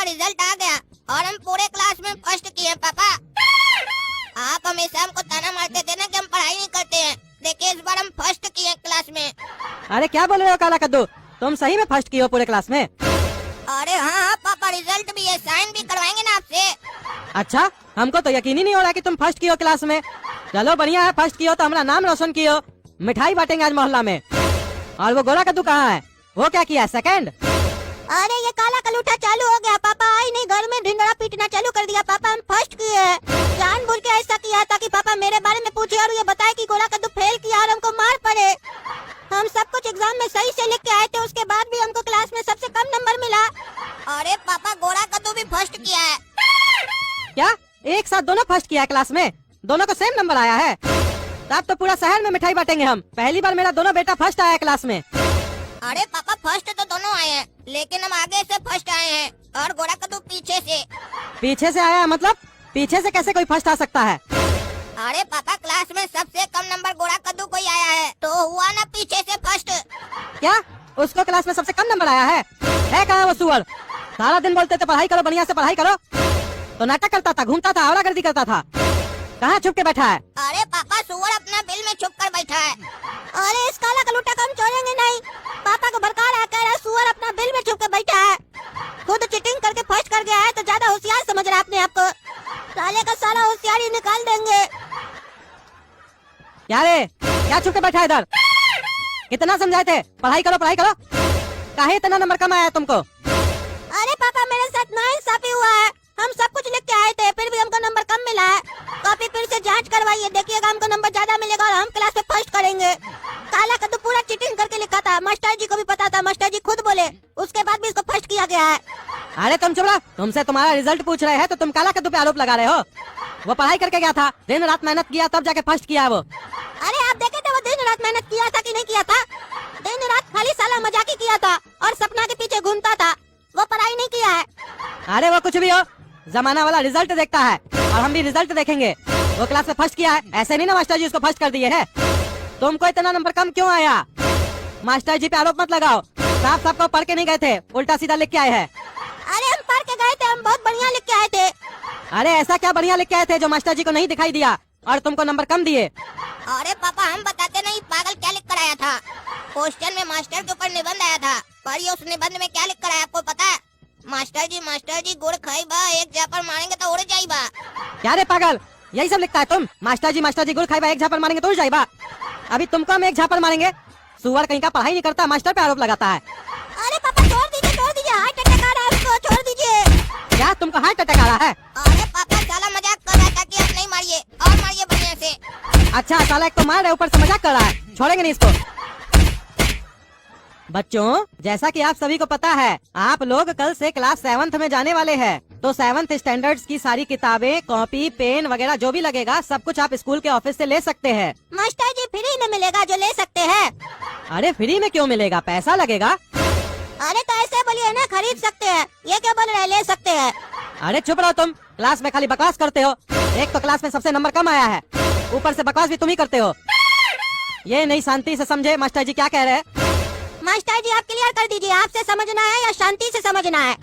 Result आ गया और हम पूरे क्लास में फर्स्ट किए हैं पापा। आप हमेशा हमको ताना मारते थे ना कि हम पढ़ाई नहीं करते हैं, देखिए इस बार हम फर्स्ट किए हैं क्लास में। अरे क्या बोल रहे हो काला कद्दू, तुम सही में फर्स्ट किए हो पूरे क्लास में? अरे हाँ पापा, रिजल्ट भी है, साइन भी करवाएंगे ना आपसे। अच्छा, हमको तो यकीन ही नहीं हो रहा कि तुम फर्स्ट किए हो क्लास में। चलो बढ़िया है, फर्स्ट किए हो तो हमारा नाम रोशन किए हो। मिठाई बांटेंगे आज मोहल्ला में। और वो गोरा कद्दू कहाँ है, वो क्या किया सेकंड? अरे ये काला कलूठा चालू हो गया पापा, आई नहीं घर में ढिंडोरा पीटना चालू कर दिया। पापा हम फर्स्ट किए हैं, जानबूझ के ऐसा किया ताकि पापा मेरे बारे में पूछे और ये बताए कि गोरा कद्दू फेल किया और हमको मार पड़े। हम सब कुछ एग्जाम में सही से लिख के आए थे, उसके बाद भी हमको क्लास में सबसे कम नंबर मिला। अरे पापा गोरा कद्दू भी फर्स्ट किया है। क्या एक साथ दोनों फर्स्ट किया है क्लास में? दोनों को सेम नंबर आया है? तब तो पूरा शहर में मिठाई बांटेंगे हम। पहली बार मेरा दोनों बेटा फर्स्ट आया है क्लास में। अरे पापा फर्स्ट तो दोनों आए हैं, लेकिन हम आगे से फर्स्ट आए हैं और गोरा कद्दू पीछे से। पीछे से आया मतलब? पीछे से कैसे कोई फर्स्ट आ सकता है? अरे पापा क्लास में सबसे कम नंबर गोरा कद्दू को ही आया है, तो हुआ ना पीछे से फर्स्ट। क्या उसको क्लास में सबसे कम नंबर आया है? कहाँ वो सुअर? सारा दिन बोलते थे पढ़ाई करो, बढ़िया से पढ़ाई करो, तो नाटक करता था, घूमता था, आवारागर्दी करता था। कहाँ छुप के बैठा है? अरे पापा सुअर अपना बिल में छुप कर बैठा है। अरे इस काला कलूटा को हम छोड़ेंगे नहीं। पापा को भड़का रहा, कह रहा सुअर अपना बिल में छुप के बैठा है। खुद चीटिंग करके फर्स्ट कर गया है तो ज्यादा होशियार समझ रहा है अपने आप को। साले का सारा होशियारी निकाल देंगे। क्या रे, क्या छुप के बैठा है इधर? कितना समझाए थे पढ़ाई करो पढ़ाई करो, काहे इतना नंबर कम आया तुमको? अरे पापा मेरे साथ नाइंसाफी हुआ है, हम सब कुछ लिख के आए थे फिर भी हमको नंबर कम मिला है। कॉपी फिर से जांच करवाइए, देखिएगा हमको नंबर ज्यादा मिलेगा और हम क्लास में फर्स्ट करेंगे। काला कद्दू पूरा चीटिंग करके लिखा था, मास्टर जी को भी पता था, मास्टर जी खुद बोले, उसके बाद भी इसको फर्स्ट किया गया है। अरे तुम चुप रहो, तुमसे तुम्हारा रिजल्ट पूछ रहे हैं तो तुम काला कद्दू पे आरोप लगा रहे हो। वो पढ़ाई करके गया था, दिन रात मेहनत किया तब जाके फर्स्ट किया वो। अरे आप देखे थे वो दिन रात मेहनत किया था कि नहीं किया था? दिन रात खाली साला मजाक ही किया था और सपना के पीछे घूमता था, वो पढ़ाई नहीं किया है। अरे वो कुछ भी हो, जमाना वाला रिजल्ट देखता है और हम भी रिजल्ट देखेंगे। वो क्लास में फर्स्ट किया है, ऐसे नहीं ना मास्टर जी उसको फर्स्ट कर दिए है। तुमको इतना नंबर कम क्यों आया? मास्टर जी पे आरोप मत लगाओ, साफ सबको पढ़ के नहीं गए थे, उल्टा सीधा लिख के आए हैं। अरे हम पढ़ के गए थे, हम बहुत बढ़िया लिख के आए थे। अरे ऐसा क्या बढ़िया लिख के आए थे जो मास्टर जी को नहीं दिखाई दिया और तुमको नंबर कम दिए? अरे पापा हम बताते नहीं, पागल क्या लिख कर आया था? क्वेश्चन में मास्टर के ऊपर निबंध आया था, पर उस निबंध में क्या लिख कर आया आपको पता है? मास्टर जी गुड़ खाइबा, एक झापड़ मारेंगे तो उड़ जाइबा। क्या रे पागल, यही सब लिखता है तुम? मास्टर जी गुड़ खाइबा, एक झापड़ मारेंगे तो उड़ जाइबा। अभी तुमको हम एक झापड़ मारेंगे। सुअर कहीं का पढ़ाई नहीं करता, मास्टर पे आरोप लगाता है। अरे पापा छोड़ दीजिए, हार्ट अटैक आ रहा है उसको, छोड़ दीजिए। क्या तुमको हार्ट अटैक आ रहा है? अरे पापा साला मजाक कर रहा था कि आप नहीं मारिए, और मारिए बढ़िया से। अच्छा साला एक तो मार रहे, ऊपर से मजाक कर रहा है, छोड़ेंगे नहीं इसको। बच्चों जैसा कि आप सभी को पता है, आप लोग कल से क्लास 7th में जाने वाले हैं, तो 7th स्टैंडर्ड्स की सारी किताबें, कॉपी, पेन वगैरह जो भी लगेगा सब कुछ आप स्कूल के ऑफिस से ले सकते हैं। मास्टर जी फ्री में मिलेगा जो ले सकते हैं? अरे फ्री में क्यों मिलेगा, पैसा लगेगा। अरे तो ऐसे बोलिए ना, खरीद सकते हैं, ये क्या बोल रहे हैं, ले सकते हैं। अरे चुप रहो तुम, क्लास में खाली बकवास करते हो। एक तो क्लास में सबसे नंबर कम आया है, ऊपर से बकवास भी तुम ही करते हो। ये नहीं शांति से समझे मास्टर जी क्या कह रहे हैं। मास्टर जी आप क्लियर कर दीजिए, आपसे समझना है या शांति से समझना है?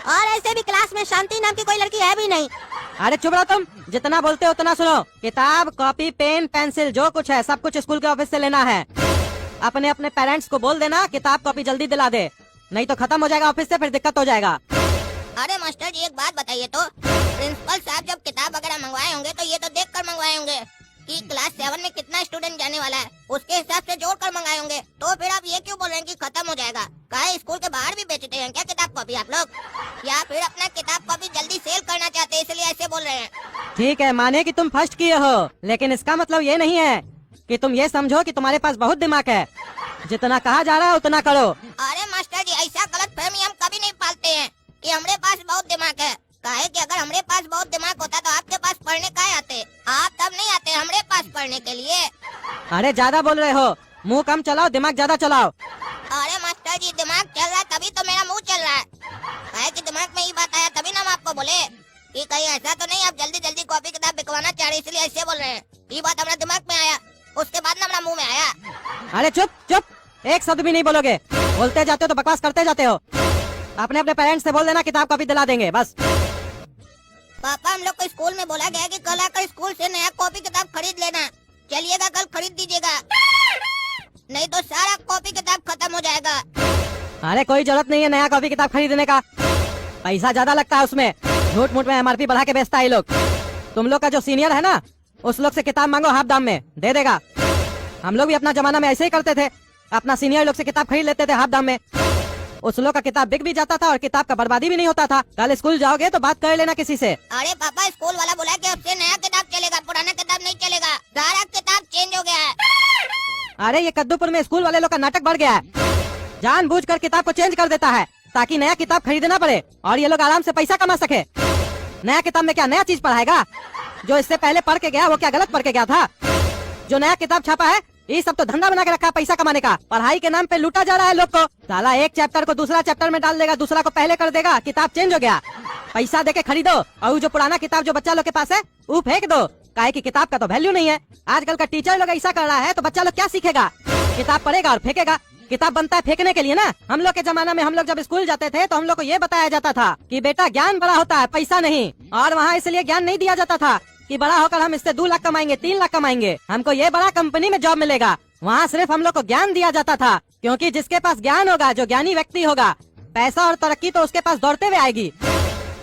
और ऐसे भी क्लास में शांति नाम की कोई लड़की है भी नहीं। अरे चुप रहो तुम, जितना बोलते हो उतना सुनो। किताब, कॉपी, पेन, पेंसिल जो कुछ है सब कुछ स्कूल के ऑफिस से लेना है। अपने अपने पेरेंट्स को बोल देना किताब कॉपी जल्दी दिला दे, नहीं तो खत्म हो जाएगा ऑफिस से, फिर दिक्कत हो जाएगा। अरे मास्टर जी एक बात बताइए तो, प्रिंसिपल साहब जब किताब वगैरह मंगवाए होंगे तो ये तो देख कर मंगवाए होंगे कि क्लास 7 में कितना स्टूडेंट जाने वाला है, उसके हिसाब से जोड़ कर मंगाए होंगे। तो फिर आप ये क्यों बोल रहे हैं कि खत्म हो जाएगा? कहा स्कूल के बाहर भी बेचते हैं क्या किताब कॉपी आप लोग, या फिर अपना किताब कॉपी जल्दी सेल करना चाहते हैं इसलिए ऐसे बोल रहे हैं? ठीक है माने कि तुम फर्स्ट किए हो, लेकिन इसका मतलब ये नहीं है कि तुम ये समझो कि तुम्हारे पास बहुत दिमाग है। जितना कहा जा रहा है उतना करो। अरे मास्टर जी ऐसा गलत फहमी हम कभी नहीं पालते हैं कि हमरे पास बहुत दिमाग है। काहे कि अगर हमरे पास बहुत दिमाग होता तो आपके पास पढ़ने काहे आते? आप तब नहीं आते हमरे पास पढ़ने के लिए। अरे ज्यादा बोल रहे हो, मुंह कम चलाओ, दिमाग ज्यादा चलाओ। अरे मास्टर जी दिमाग चल रहा है तभी तो मेरा मुंह चल रहा है। काहे कि दिमाग में ये बात आया तभी ना हम आपको बोले कि कहीं ऐसा तो नहीं आप जल्दी जल्दी कॉपी किताब बिकवाना चाह रहे इसलिए ऐसे बोल रहे हैं। ये बात हमारे दिमाग में आया, उसके बाद ना हमारा मुँह में आया। अरे चुप चुप, एक शब्द भी नहीं बोलोगे, बोलते जाते हो तो बकवास करते जाते हो। अपने अपने पेरेंट्स से बोल देना किताब कॉपी दिला देंगे बस। पापा हम लोग को स्कूल में बोला गया कि कल आकर स्कूल से नया कॉपी किताब खरीद लेना। चलिएगा कल खरीद दीजिएगा, नहीं तो सारा कॉपी किताब खत्म हो जाएगा। अरे कोई जरूरत नहीं है नया कॉपी किताब खरीदने का, पैसा ज्यादा लगता है उसमें। झूठ मूठ में MRP बढ़ा के बेचता है ये लोग। तुम लोग का जो सीनियर है ना, उस लोग से किताब मांगो, हाफ दाम में दे देगा। हम लोग भी अपना जमाना में ऐसे ही करते थे, अपना सीनियर लोग से किताब खरीद लेते थे हाफ दाम में। उस लोग का किताब बिक भी जाता था और किताब का बर्बादी भी नहीं होता था। कल स्कूल जाओगे तो बात कर लेना किसी से। अरे पापा स्कूल वाला बोला कि अब से नया किताब चलेगा, पुराना किताब नहीं चलेगा, सारा किताब चेंज हो गया है। अरे ये कद्दूपुर में स्कूल वाले लोग का नाटक बढ़ गया है। जानबूझकर किताब को चेंज कर देता है ताकि नया किताब खरीदना पड़े और ये लोग आराम से पैसा कमा सके। नया किताब में क्या नया चीज पढ़ाएगा? जो इससे पहले पढ़ के गया वो क्या गलत पढ़ के गया था? जो नया किताब छापा है ये सब तो धंधा बना के रखा है पैसा कमाने का। पढ़ाई के नाम पे लूटा जा रहा है लोग को। साला एक चैप्टर को दूसरा चैप्टर में डाल देगा, दूसरा को पहले कर देगा, किताब चेंज हो गया। पैसा देके खरीदो और जो पुराना किताब जो बच्चा लोग के पास है वो फेंक दो, काहे कि किताब का तो वैल्यू नहीं है। आजकल का टीचर लोग ऐसा कर रहा है तो बच्चा लोग क्या सीखेगा? किताब पढ़ेगा और फेंकेगा। किताब बनता है फेंकने के लिए ना। हम लोग के जमाना में हम लोग जब स्कूल जाते थे तो हम लोग को ये बताया जाता था कि बेटा ज्ञान बड़ा होता है, पैसा नहीं। और वहाँ इसलिए ज्ञान नहीं दिया जाता था कि बड़ा होकर हम इससे 2 लाख कमाएंगे, 3 लाख कमाएंगे, हमको ये बड़ा कंपनी में जॉब मिलेगा। वहाँ सिर्फ हम लोग को ज्ञान दिया जाता था, क्योंकि जिसके पास ज्ञान होगा, जो ज्ञानी व्यक्ति होगा, पैसा और तरक्की तो उसके पास दौड़ते हुए आएगी।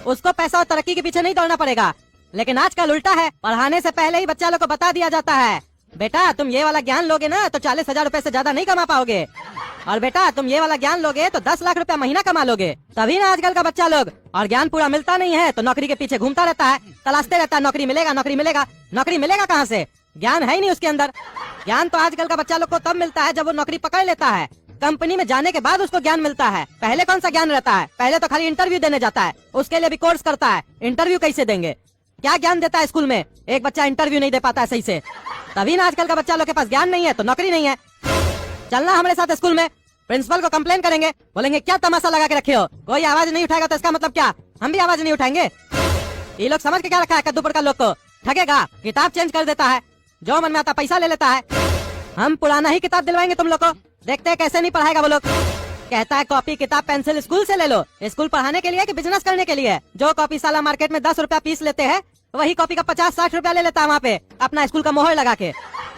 उसको पैसा और तरक्की के पीछे नहीं दौड़ना पड़ेगा। लेकिन आजकल उल्टा है, पढ़ाने से पहले ही बच्चा लोग को बता दिया जाता है बेटा तुम ये वाला ज्ञान लोगे ना तो 40,000 रूपए से ज्यादा नहीं कमा पाओगे, और बेटा तुम ये वाला ज्ञान लोगे तो 10 लाख रुपया महीना कमा लोगे। तभी ना आजकल का बच्चा लोग, और ज्ञान पूरा मिलता नहीं है तो नौकरी के पीछे घूमता रहता है, तलाशते रहता है नौकरी मिलेगा, नौकरी मिलेगा। नौकरी मिलेगा कहाँ से? ज्ञान है ही नहीं उसके अंदर। ज्ञान तो आजकल का बच्चा लोग को तब मिलता है जब वो नौकरी पकड़ लेता है। कंपनी में जाने के बाद उसको ज्ञान मिलता है। पहले कौन सा ज्ञान रहता है? पहले तो खाली इंटरव्यू देने जाता है, उसके लिए भी कोर्स करता है। इंटरव्यू कैसे देंगे? क्या ज्ञान देता है स्कूल में? एक बच्चा इंटरव्यू नहीं दे पाता है सही से। तभी ना आजकल का बच्चा लोग के पास ज्ञान नहीं है तो नौकरी नहीं है। चलना हमारे साथ स्कूल में, प्रिंसिपल को कंप्लेन करेंगे, बोलेंगे क्या तमाशा लगा के रखे हो, कोई आवाज नहीं उठाएगा तो इसका मतलब क्या? हम भी आवाज नहीं उठाएंगे। ये लोग समझ के क्या रखा है कद्दूपुर का लोग को? ठगेगा, किताब चेंज कर देता है, जो मन में आता पैसा ले लेता है। हम पुराना ही किताब दिलवाएंगे तुम लोग को, देखते हैं कैसे नहीं पढ़ाएगा वो लोग। कहता है कॉपी किताब पेंसिल स्कूल से ले लो। स्कूल पढ़ाने के लिए कि बिजनेस करने के लिए? जो कॉपी साला मार्केट में 10 रुपया पीस लेते हैं वही कॉपी का 50-60 रुपया ले लेता है वहाँ पे अपना स्कूल का मोहर लगा के,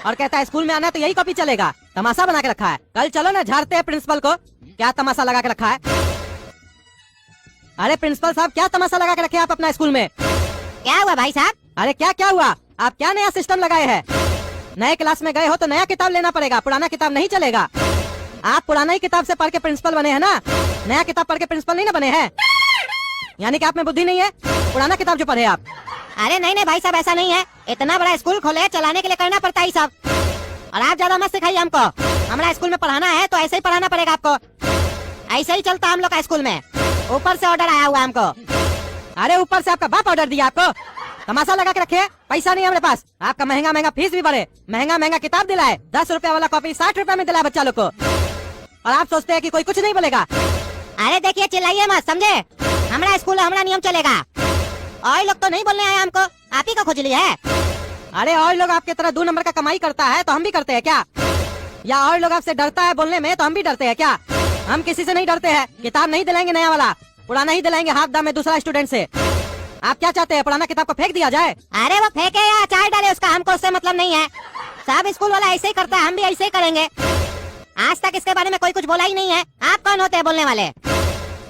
और कहता है स्कूल में आना है तो यही कॉपी चलेगा। तमाशा बना के रखा है। कल चलो ना झाड़ते हैं प्रिंसिपल को, क्या तमाशा लगा के रखा है। अरे प्रिंसिपल साहब क्या तमाशा लगा के रखे आप अपना स्कूल में? क्या हुआ भाई साहब? अरे क्या हुआ? आप क्या नया सिस्टम लगाए हैं? नए क्लास में गए हो तो नया किताब लेना पड़ेगा, पुराना किताब नहीं चलेगा। आप पुराना ही किताब से पढ़ के प्रिंसिपल बने हैं ना, नया किताब पढ़ के प्रिंसिपल नहीं ना बने हैं। यानी कि आप में बुद्धि नहीं है, पुराना किताब जो पढ़े आप। अरे नहीं भाई साहब ऐसा नहीं है, इतना बड़ा स्कूल खोले चलाने के लिए करना पड़ता है सब। और आप ज्यादा मत सिखाइए हमको, हमारा स्कूल में पढ़ाना है तो ऐसे ही पढ़ाना पड़ेगा आपको। ऐसे ही चलता हम लोग का स्कूल में, ऊपर से ऑर्डर आया हुआ हमको। अरे ऊपर से आपका बाप ऑर्डर दिया आपको? तमाशा लगा के रखे, पैसा नहीं हमारे पास। आपका महंगा फीस भी बढ़े, महंगा किताब दिलाए, 10 रुपया वाला कॉपी 60 रुपया में दिलाए बच्चा लोग को, और आप सोचते हैं कि कोई कुछ नहीं बोलेगा। अरे देखिए चिल्लाइए मत, समझे? हमारा स्कूल हमारा नियम चलेगा। और लोग तो नहीं बोलने आए हमको, आप ही का खुजली है। अरे और लोग आपके तरह 2 नंबर का कमाई करता है तो हम भी करते हैं क्या? या और लोग आपसे डरता है बोलने में तो हम भी डरते हैं क्या? हम किसी से नहीं डरते हैं। किताब नहीं दिलाएंगे नया वाला, पुराना ही दिलाएंगे हाथ दाम में दूसरा स्टूडेंट से। आप क्या चाहते हैं, पुराना किताब को फेंक दिया जाए? अरे वो फेंके या चाय डाले उसका हमको उससे मतलब नहीं है। सब स्कूल वाला ऐसे ही करता है, हम भी ऐसे ही करेंगे। आज तक इसके बारे में कोई कुछ बोला ही नहीं है। आप कौन होते हैं बोलने वाले?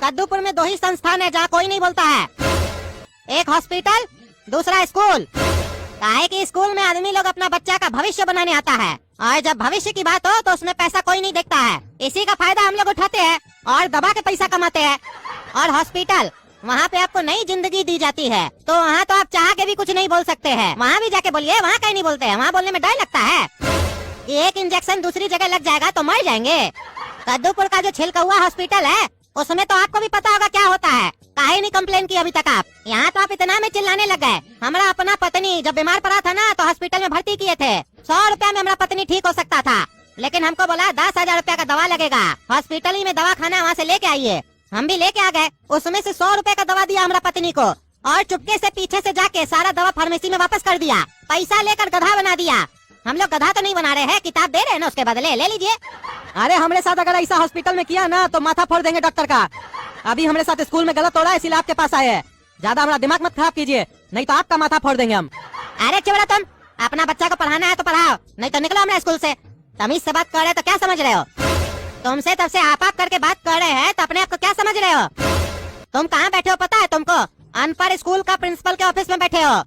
कद्दूपुर में 2 ही संस्थान है जहाँ कोई नहीं बोलता है, एक हॉस्पिटल, दूसरा स्कूल। काहे कि स्कूल में आदमी लोग अपना बच्चा का भविष्य बनाने आता है, और जब भविष्य की बात हो तो उसमें पैसा कोई नहीं देखता है। इसी का फायदा हम लोग उठाते हैं और दबा के पैसा कमाते हैं। और हॉस्पिटल, वहाँ पे आपको नई जिंदगी दी जाती है, तो वहाँ तो आप चाह के भी कुछ नहीं बोल सकते हैं। वहाँ भी जाके बोलिए, वहाँ कहीं नहीं बोलते हैं, वहाँ बोलने में डर लगता है कि एक इंजेक्शन दूसरी जगह लग जाएगा तो मर जाएंगे। कद्दूपुर का जो छिलका हॉस्पिटल है उसमें तो आपको भी पता होगा क्या होता है। काहे नहीं कंप्लेन की अभी तक आप? यहाँ तो आप इतना में चिल्लाने लग गए। हमारा अपना पत्नी जब बीमार पड़ा था ना तो हॉस्पिटल में भर्ती किए थे। 100 रुपया में हमारा पत्नी ठीक हो सकता था, लेकिन हमको बोला 10,000 रुपया का दवा लगेगा, हॉस्पिटल ही में दवा खाना वहाँ से लेके आइए। हम भी लेके आ गए, उसमें से 100 रुपए का दवा दिया हमारा पत्नी को, और चुपके से पीछे से जाके सारा दवा फार्मेसी में वापस कर दिया। पैसा लेकर गधा बना दिया। हम लोग गधा तो नहीं बना रहे हैं, किताब दे रहे हैं ना, उसके बदले ले लीजिए। अरे हमारे साथ अगर ऐसा हॉस्पिटल में किया ना तो माथा फोड़ देंगे डॉक्टर का। अभी हमारे साथ स्कूल में गलत हो रहा है इसलिए आपके पास आए हैं। ज्यादा हमारा दिमाग मत खराब कीजिए, नहीं तो आपका माथा फोड़ देंगे हम। अरे चिवड़ा, तुम अपना बच्चा को पढ़ाना है तो पढ़ाओ, नहीं तो निकलो हमारे स्कूल से। तमीज से बात कर रहे हो तो क्या समझ रहे हो? तुमसे तब से आप करके बात कर रहे हैं तो अपने आप को क्या समझ रहे हो? तुम कहाँ बैठे हो पता है तुमको? अनपढ़ स्कूल का प्रिंसिपल के ऑफिस में बैठे हो।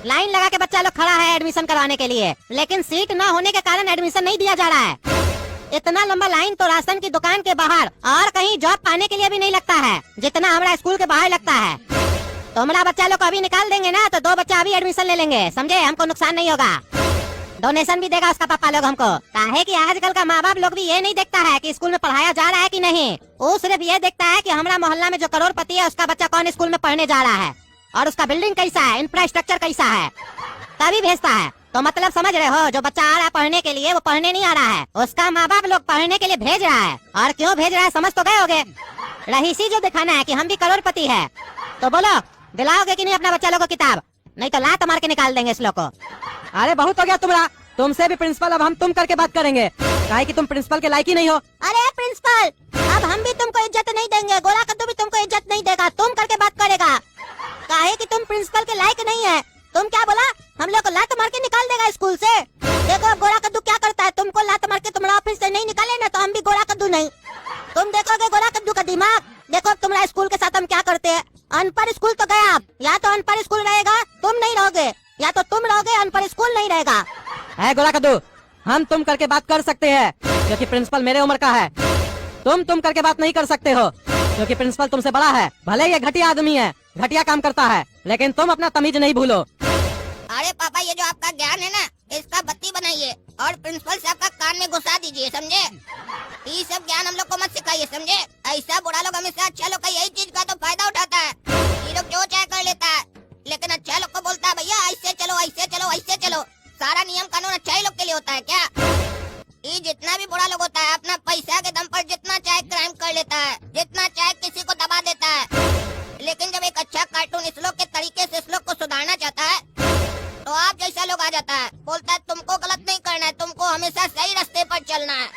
लाइन लगा के बच्चा लोग खड़ा है एडमिशन करवाने के लिए, लेकिन सीट न होने के कारण एडमिशन नहीं दिया जा रहा है। इतना लंबा लाइन तो राशन की दुकान के बाहर और कहीं जॉब पाने के लिए भी नहीं लगता है जितना हमारा स्कूल के बाहर लगता है। तुम्हारा बच्चा लोग को अभी निकाल देंगे ना तो 2 बच्चा अभी एडमिशन ले लेंगे, समझे? हमको नुकसान नहीं होगा, डोनेशन भी देगा उसका पापा लोग हमको। काहे कि आजकल का माँ बाप लोग भी ये नहीं देखता है कि स्कूल में पढ़ाया जा रहा है कि नहीं, वो सिर्फ ये देखता है कि हमारा मोहल्ला में जो करोड़पति है उसका बच्चा कौन स्कूल में पढ़ने जा रहा है और उसका बिल्डिंग कैसा है, इंफ्रास्ट्रक्चर कैसा है, तभी भेजता है। तो मतलब समझ रहे हो, जो बच्चा आ रहा है पढ़ने के लिए वो पढ़ने नहीं आ रहा है, उसका माँ बाप लोग पढ़ने के लिए भेज रहा है। और क्यों भेज रहा है समझ तो गए होगे, रहीसी जो दिखाना है कि हम भी करोड़पति है। तो बोलो दिलाओगे कि नहीं अपना बच्चा लोग को किताब, नहीं तो लात मार के निकाल देंगे इस लोग को। अरे बहुत हो गया तुम्हारा, तुमसे भी प्रिंसिपल अब हम तुम करके बात करेंगे, काहे कि तुम प्रिंसिपल के लायक ही नहीं हो। अरे प्रिंसिपल, अब हम भी तुमको इज्जत नहीं देंगे, गोला कद्दू भी तुमको इज्जत नहीं देगा, तुम करके बात करेगा। काहे कि तुम प्रिंसिपल के लायक नहीं है। तुम क्या बोला? हम लोग को लात मार के निकाल देगा स्कूल से। देखो अब गोला कद्दू क्या करता है, तुमको लात मार के तुम्हारा ऑफिस से नहीं निकाले ना तो हम भी गोला कद्दू नहीं। तुम देखोगे गोला कद्दू का दिमाग। देखो अब तुम्हारा स्कूल के साथ हम क्या करते हैं। अनपढ़ स्कूल तो गया, आप या तो अनपढ़ स्कूल रहेगा, तुम नहीं रहोगे, या तो तुम रहोगे, अनपढ़ स्कूल नहीं रहेगा। है गोला कद्दू, हम तुम करके बात कर सकते हैं क्योंकि प्रिंसिपल मेरे उम्र का है। तुम करके बात नहीं कर सकते हो क्योंकि प्रिंसिपल तुमसे बड़ा है। भले ये घटिया आदमी है, घटिया काम करता है, लेकिन तुम अपना तमीज नहीं भूलो। अरे पापा, ये जो आपका ज्ञान है ना, इसका बत्ती बनाइए और प्रिंसिपल साहब का कान में घुसा दीजिए, समझे? ये सब ज्ञान हम लोग को मत सिखाइए, समझे? ऐसा बुरा लोग हमेशा अच्छा लोग का यही चीज का तो फायदा उठाता है। ये लोग जो चाहे कर लेता है, लेकिन अच्छा लोग को बोलता है भैया ऐसे चलो, ऐसे चलो, ऐसे चलो। सारा नियम कानून अच्छा ही लोग के लिए होता है क्या? ये जितना भी बुरा लोग होता है अपना पैसा के दम पर जितना चाहे क्राइम कर लेता है, जितना चाहे किसी को दबा देता है। लेकिन जब एक अच्छा कार्टून इस लोग के तरीके से इस लोग को सुधारना चाहता है तो आप जैसा लोग आ जाता है, बोलता है तुमको गलत नहीं करना है, तुमको हमेशा सही रास्ते पर चलना है।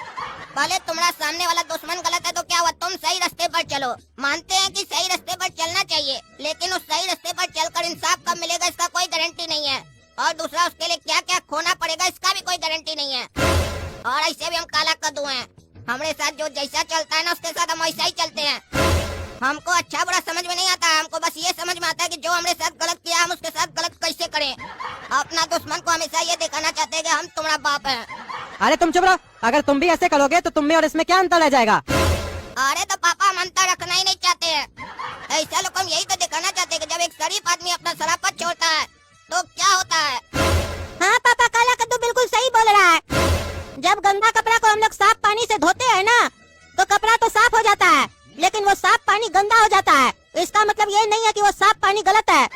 भले तुम्हारा सामने वाला दुश्मन गलत है तो क्या हुआ, तुम सही रास्ते पर चलो। मानते हैं कि सही रास्ते पर चलना चाहिए, लेकिन उस सही रास्ते पर चलकर इंसाफ कब मिलेगा इसका कोई गारंटी नहीं है, और दूसरा उसके लिए क्या क्या खोना पड़ेगा इसका भी कोई गारंटी नहीं है। और ऐसे भी हम काला कद्दू हैं, हमारे साथ जो जैसा चलता है ना उसके साथ हम वैसा ही चलते हैं। हमको अच्छा बुरा समझ में नहीं आता, हमको बस ये समझ में आता है कि जो हमारे साथ गलत किया हम उसके साथ गलत कैसे करें। अपना दुश्मन को हमेशा ये दिखाना चाहते हैं कि हम तुम्हारा बाप है। अरे तुम चुप रहो, अगर तुम भी ऐसे करोगे तो तुम में और इसमें क्या अंतर रह जाएगा? अरे तो पापा, हम अंतर रखना ही नहीं चाहते हैं। ऐसा लोग हम यही तो दिखाना चाहते हैं कि जब एक शरीफ आदमी अपना शराफत छोड़ता है तो क्या होता है। हाँ पापा, काला कद्दू बिल्कुल सही बोल रहा है। जब गंदा कपड़ा को हम लोग साफ पानी से धोते हैं ना तो कपड़ा तो साफ हो जाता है, लेकिन वो साफ पानी गंदा हो जाता है। इसका मतलब ये नहीं है कि वो साफ पानी गलत है।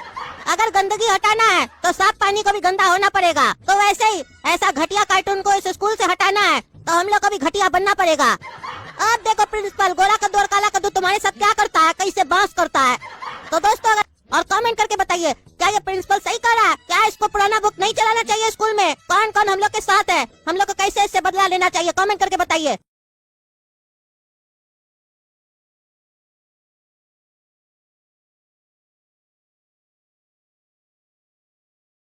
अगर गंदगी हटाना है तो साफ पानी को भी गंदा होना पड़ेगा। तो वैसे ही ऐसा घटिया कार्टून को इस स्कूल से हटाना है तो हम लोग को भी घटिया बनना पड़ेगा। अब देखो प्रिंसिपल, गोला कद्दू और काला कद्दू तुम्हारे साथ क्या करता है, कैसे बांस करता है। तो दोस्तों अगर और कमेंट करके बताइए क्या ये प्रिंसिपल सही कर रहा है, क्या इसको पुराना बुक नहीं चलाना चाहिए स्कूल में, कौन कौन हम लोग के साथ है, हम लोग को कैसे इससे बदला लेना चाहिए, कमेंट करके बताइए।